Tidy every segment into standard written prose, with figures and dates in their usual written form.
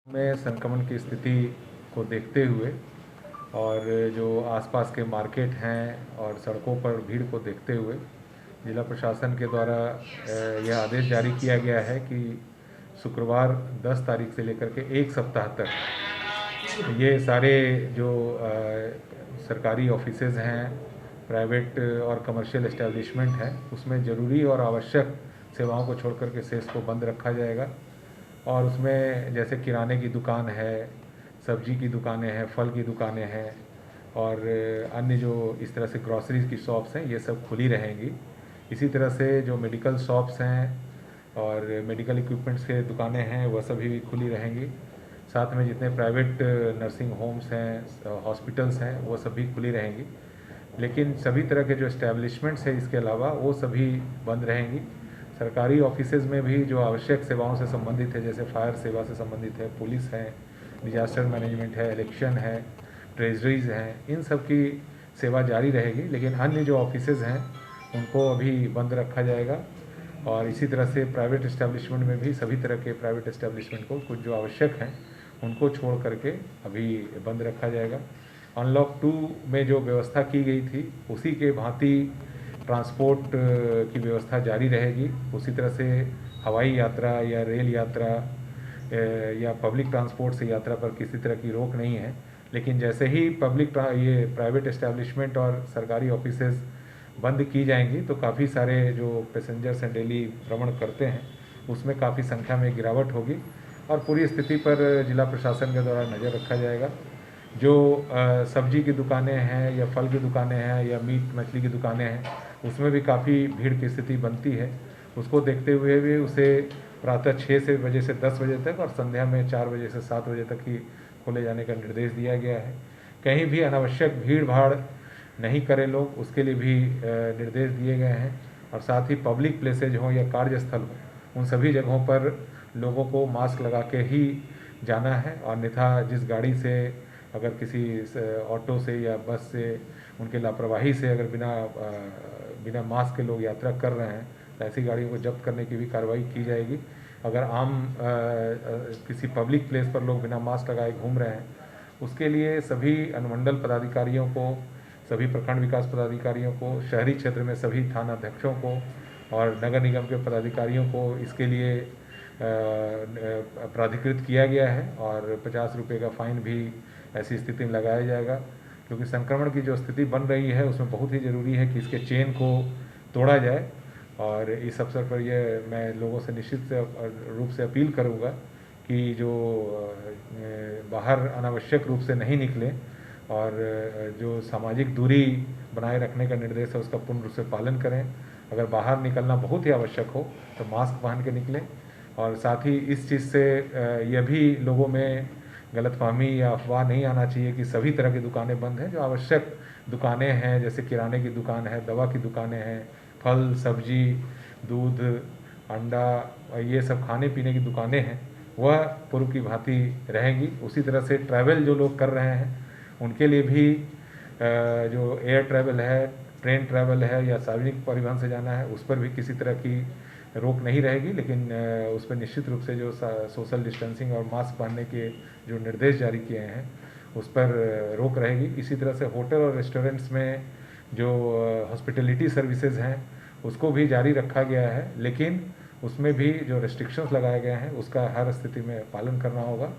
में संक्रमण की स्थिति को देखते हुए और जो आसपास के मार्केट हैं और सड़कों पर भीड़ को देखते हुए जिला प्रशासन के द्वारा यह आदेश जारी किया गया है कि शुक्रवार 10 तारीख से लेकर के एक सप्ताह तक ये सारे जो सरकारी ऑफिसेज हैं, प्राइवेट और कमर्शियल एस्टेब्लिशमेंट हैं, उसमें ज़रूरी और आवश्यक सेवाओं को छोड़ कर के शेष को बंद रखा जाएगा। और उसमें जैसे किराने की दुकान है, सब्जी की दुकानें हैं, फल की दुकानें हैं और अन्य जो इस तरह से ग्रॉसरीज़ की शॉप्स हैं, ये सब खुली रहेंगी। इसी तरह से जो मेडिकल शॉप्स हैं और मेडिकल इक्विपमेंट्स के दुकानें हैं, वह सभी खुली रहेंगी। साथ में जितने प्राइवेट नर्सिंग होम्स हैं, हॉस्पिटल्स हैं, वो सभी खुली रहेंगी। लेकिन सभी तरह के जो इस्टेब्लिशमेंट्स हैं इसके अलावा वो सभी बंद रहेंगी। सरकारी ऑफिसेज़ में भी जो आवश्यक सेवाओं से संबंधित है, जैसे फायर सेवा से संबंधित है, पुलिस है, डिजास्टर मैनेजमेंट है, इलेक्शन है, ट्रेजरीज हैं, इन सब की सेवा जारी रहेगी। लेकिन अन्य जो ऑफिसेज़ हैं उनको अभी बंद रखा जाएगा। और इसी तरह से प्राइवेट इस्टेब्लिशमेंट में भी सभी तरह के प्राइवेट इस्टेब्लिशमेंट को कुछ जो आवश्यक हैं उनको छोड़ करके अभी बंद रखा जाएगा। अनलॉक 2 में जो व्यवस्था की गई थी उसी के भांति ट्रांसपोर्ट की व्यवस्था जारी रहेगी। उसी तरह से हवाई यात्रा या रेल यात्रा या पब्लिक ट्रांसपोर्ट से यात्रा पर किसी तरह की रोक नहीं है। लेकिन जैसे ही ये प्राइवेट एस्टेब्लिशमेंट और सरकारी ऑफिसेज बंद की जाएंगी तो काफ़ी सारे जो पैसेंजर्स हैं डेली भ्रमण करते हैं उसमें काफ़ी संख्या में गिरावट होगी और पूरी स्थिति पर जिला प्रशासन के द्वारा नज़र रखा जाएगा। जो सब्जी की दुकानें हैं या फल की दुकानें हैं या मीट मछली की दुकानें हैं उसमें भी काफ़ी भीड़ की स्थिति बनती है। उसको देखते हुए भी उसे प्रातः 6 बजे से 10 बजे तक और संध्या में 4 बजे से 7 बजे तक ही खोले जाने का निर्देश दिया गया है। कहीं भी अनावश्यक भीड़ भाड़ नहीं करें लोग, उसके लिए भी निर्देश दिए गए हैं। और साथ ही पब्लिक प्लेसेज हों या कार्यस्थल हों, उन सभी जगहों पर लोगों को मास्क लगा के ही जाना है। और अन्यथा जिस गाड़ी से अगर किसी ऑटो से या बस से उनके लापरवाही से अगर बिना मास्क के लोग यात्रा कर रहे हैं तो ऐसी गाड़ियों को जब्त करने की भी कार्रवाई की जाएगी। अगर किसी पब्लिक प्लेस पर लोग बिना मास्क लगाए घूम रहे हैं उसके लिए सभी अनुमंडल पदाधिकारियों को, सभी प्रखंड विकास पदाधिकारियों को, शहरी क्षेत्र में सभी थाना अध्यक्षों को और नगर निगम के पदाधिकारियों को इसके लिए प्राधिकृत किया गया है और 50 रुपये का फाइन भी ऐसी स्थिति में लगाया जाएगा। क्योंकि संक्रमण की जो स्थिति बन रही है उसमें बहुत ही ज़रूरी है कि इसके चेन को तोड़ा जाए। और इस अवसर पर यह मैं लोगों से निश्चित रूप से अपील करूँगा कि जो बाहर अनावश्यक रूप से नहीं निकलें और जो सामाजिक दूरी बनाए रखने का निर्देश है उसका पूर्ण रूप से पालन करें। अगर बाहर निकलना बहुत ही आवश्यक हो तो मास्क पहन के निकलें। और साथ ही इस चीज़ से यह भी लोगों में गलतफहमी या अफवाह नहीं आना चाहिए कि सभी तरह की दुकानें बंद हैं। जो आवश्यक दुकानें हैं जैसे किराने की दुकान है, दवा की दुकानें हैं, फल सब्जी, दूध, अंडा, ये सब खाने पीने की दुकानें हैं, वह पूर्व की भांति रहेंगी। उसी तरह से ट्रैवल जो लोग कर रहे हैं उनके लिए भी जो एयर ट्रैवल है, ट्रेन ट्रैवल है या सार्वजनिक परिवहन से जाना है उस पर भी किसी तरह की रोक नहीं रहेगी। लेकिन उस पर निश्चित रूप से जो सोशल डिस्टेंसिंग और मास्क पहनने के जो निर्देश जारी किए हैं उस पर रोक रहेगी। इसी तरह से होटल और रेस्टोरेंट्स में जो हॉस्पिटलिटी सर्विसेज हैं उसको भी जारी रखा गया है, लेकिन उसमें भी जो रेस्ट्रिक्शंस लगाए गए हैं उसका हर स्थिति में पालन करना होगा।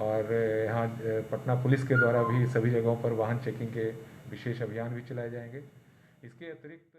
और यहाँ पटना पुलिस के द्वारा भी सभी जगहों पर वाहन चेकिंग के विशेष अभियान भी चलाए जाएंगे। इसके अतिरिक्त